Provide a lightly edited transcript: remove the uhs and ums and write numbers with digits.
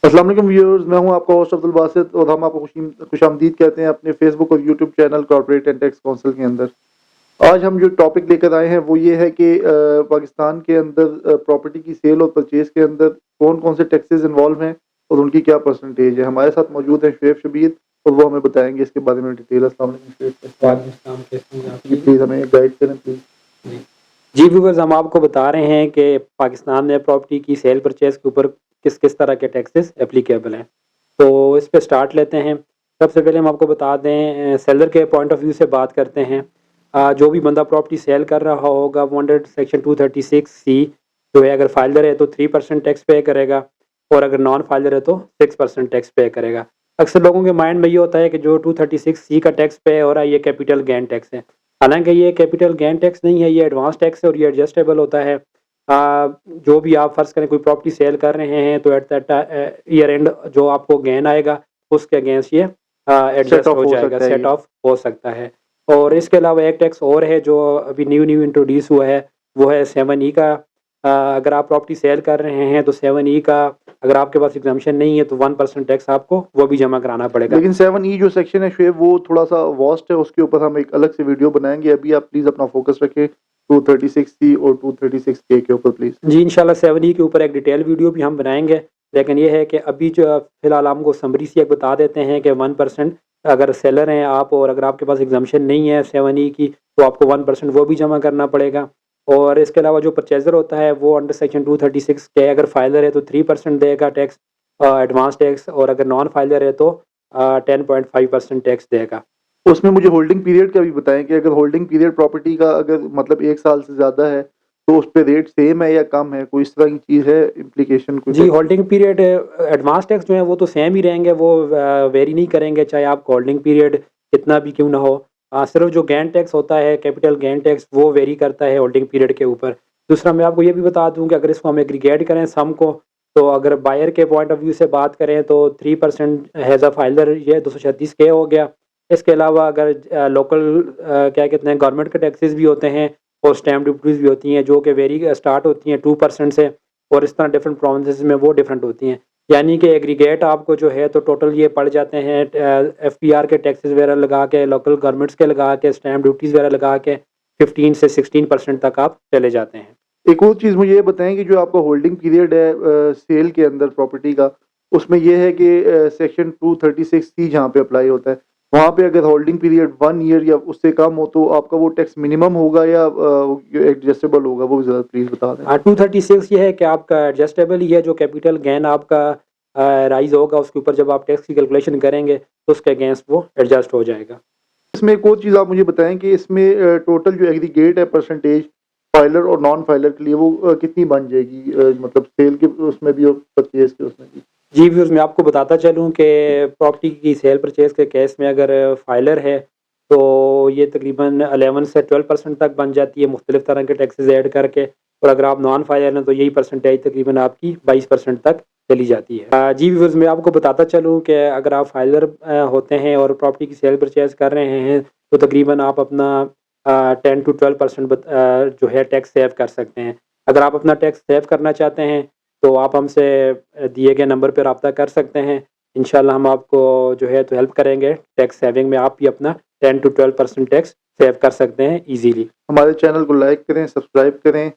अस्सलाम वालेकुम व्यूअर्स, मैं हूं आपका होस्ट अब्दुल बासित और हम आपको खुशामदीद कहते हैं अपने फेसबुक और YouTube channel corporate and tax council के अंदर। आज हम जो टॉपिक लेकर आए हैं वो ये है कि पाकिस्तान के अंदर प्रॉपर्टी की सेल और परचेज के अंदर कौन कौन से टैक्सेस इन्वॉल्व हैं और उनकी क्या परसेंटेज है। हमारे साथ मौजूद है शुएब शबीर और वो हमें बताएंगे इसके बारे में डिटेल। अस्सलाम वालेकुम शुएब, जी प्लीज़ हमें गाइड करें प्लीज़। जी जी व्यूवर्स, हम आपको बता रहे हैं कि पाकिस्तान में प्रॉपर्टी की सेल परचेज के ऊपर किस किस तरह के टैक्सेस एप्लीकेबल हैं। तो इस पे स्टार्ट लेते हैं। सबसे पहले हम आपको बता दें, सेलर के पॉइंट ऑफ व्यू से बात करते हैं। जो भी बंदा प्रॉपर्टी सेल कर रहा होगा वो अंडर सेक्शन 236C जो है, अगर फाइलर है तो 3% टैक्स पे करेगा और अगर नॉन फाइलर है तो 6% टैक्स पे करेगा। अक्सर लोगों के माइंड में ये होता है कि जो 236C का टैक्स पे हो रहा है ये कैपिटल गेन टैक्स है। हालांकि ये कैपिटल गेन टैक्स नहीं है, ये एडवांस टैक्स है और ये एडजस्टेबल होता है। जो भी आप फ़र्ज़ करें कोई प्रॉपर्टी सेल कर रहे हैं तो एट दैट ईयर एंड जो आपको गेन आएगा उसके अगेंस्ट ये सेट एडजस्ट ऑफ हो हो जाएगा, सकता है सेट ये। ऑफ हो सकता है। और इसके अलावा एक टैक्स और है जो अभी न्यू न्यू इंट्रोड्यूस हुआ है, वो है 7E का। अगर आप प्रॉपर्टी सेल कर रहे हैं तो 7E का अगर आपके पास एग्जम्पशन नहीं है तो 1% टैक्स आपको वो भी जमा कराना पड़ेगा। लेकिन 7E जो सेक्शन है शुएब वो थोड़ा सा वास्ट है, उसके ऊपर हम एक अलग से वीडियो बनाएंगे। अभी आप प्लीज़ अपना फोकस रखें 236C और 236K के ऊपर प्लीज़। जी, इंशाल्लाह 7E के ऊपर एक डिटेल वीडियो भी हम बनाएँगे। लेकिन ये है कि अभी जो फ़िलहाल हमको समरी से एक बता देते हैं कि 1% अगर सेलर हैं आप और अगर आपके पास एग्ज़म्पशन नहीं है 7E की, तो आपको 1% वो भी जमा करना पड़ेगा। और इसके अलावा जो परचेज़र होता है वो अंडर सेक्शन 236 के अगर फाइलर है तो 3% देगा टैक्स, एडवांस टैक्स, और अगर नॉन फाइलर है तो 10.5% टैक्स देगा। उसमें मुझे होल्डिंग पीरियड का भी बताएं कि अगर होल्डिंग पीरियड प्रॉपर्टी का अगर मतलब 1 साल से ज़्यादा है तो उस पे रेट सेम है या कम है, कोई इस तरह की चीज़ है, इम्प्लीकेशन कोई जी, टैक्स की? होल्डिंग पीरियड एडवांस टैक्स जो है वो तो सेम ही रहेंगे, वो वेरी नहीं करेंगे चाहे आप होल्डिंग पीरियड कितना भी क्यों ना हो। सिर्फ जो गेन टैक्स होता है, कैपिटल गेन टैक्स, वो वेरी करता है होल्डिंग पीरियड के ऊपर। दूसरा मैं आपको ये भी बता दूं कि अगर इसको हम एग्रीगेट करें सम को, तो अगर बायर के पॉइंट ऑफ व्यू से बात करें तो 3% हैज़ अ फाइलर ये 236K हो गया। इसके अलावा अगर लोकल क्या कहते हैं गवर्नमेंट के टैक्सेस भी होते हैं और स्टैम्प ड्यूटीज़ भी होती हैं जो कि वेरी स्टार्ट होती हैं 2% से, और इस तरह डिफरेंट प्रोविंसेस में वो डिफरेंट होती हैं। यानी कि एग्रीगेट आपको जो है तो टोटल ये पड़ जाते हैं एफपीआर के टैक्सेस वगैरह लगा के, लोकल गवर्नमेंट्स के लगा के, स्टैम्प ड्यूटीज़ वगैरह लगा के 15 से 16% तक आप चले जाते हैं। एक और चीज़ मुझे ये बताएं कि जो आपका होल्डिंग पीरियड है सेल के अंदर प्रॉपर्टी का, उसमें ये है कि सेक्शन 236C जहाँ पे अप्लाई होता है, वहाँ पे अगर होल्डिंग पीरियड 1 ईयर या उससे कम हो तो आपका वो टैक्स मिनिमम होगा या एडजस्टेबल होगा, वो भी ज़रा प्लीज़ बता दें। 236 ये है कि आपका एडजस्टेबल ही है, जो कैपिटल गेन आपका राइज होगा उसके ऊपर जब आप टैक्स की कैलकुलेशन करेंगे तो उसके अगेंस्ट वो एडजस्ट हो जाएगा। इसमें एक और चीज़ आप मुझे बताएं कि इसमें टोटल जो एग्रीगेट है परसेंटेज फाइलर और नॉन फाइलर के लिए वो कितनी बन जाएगी, मतलब सेल के उसमें भी और परचेज के उसमें भी। जी व्यूअर्स, मैं आपको बताता चलूँ कि प्रॉपर्टी की सेल परचेज़ के केस में अगर फाइलर है तो ये तकरीबन 11 से 12% तक बन जाती है मुख्तलिफ तरह के टैक्सेस ऐड करके, और अगर आप नॉन फाइलर हैं तो यही परसेंटेज तकरीबन आपकी 22% तक चली जाती है। जी व्यूअर्स, मैं आपको बताता चलूँ कि अगर आप फाइलर होते हैं और प्रॉपर्टी की सेल परचेज़ कर रहे हैं तो तकरीबन आप अपना 10 to 12% जो है टैक्स सेव कर सकते हैं। अगर आप अपना टैक्स सेव करना चाहते हैं तो आप हमसे दिए गए नंबर पर रब्ता कर सकते हैं। इंशाल्लाह हम आपको जो है तो हेल्प करेंगे टैक्स सेविंग में। आप भी अपना 10 to 12% टैक्स सेव कर सकते हैं ईज़िली। हमारे चैनल को लाइक करें, सब्सक्राइब करें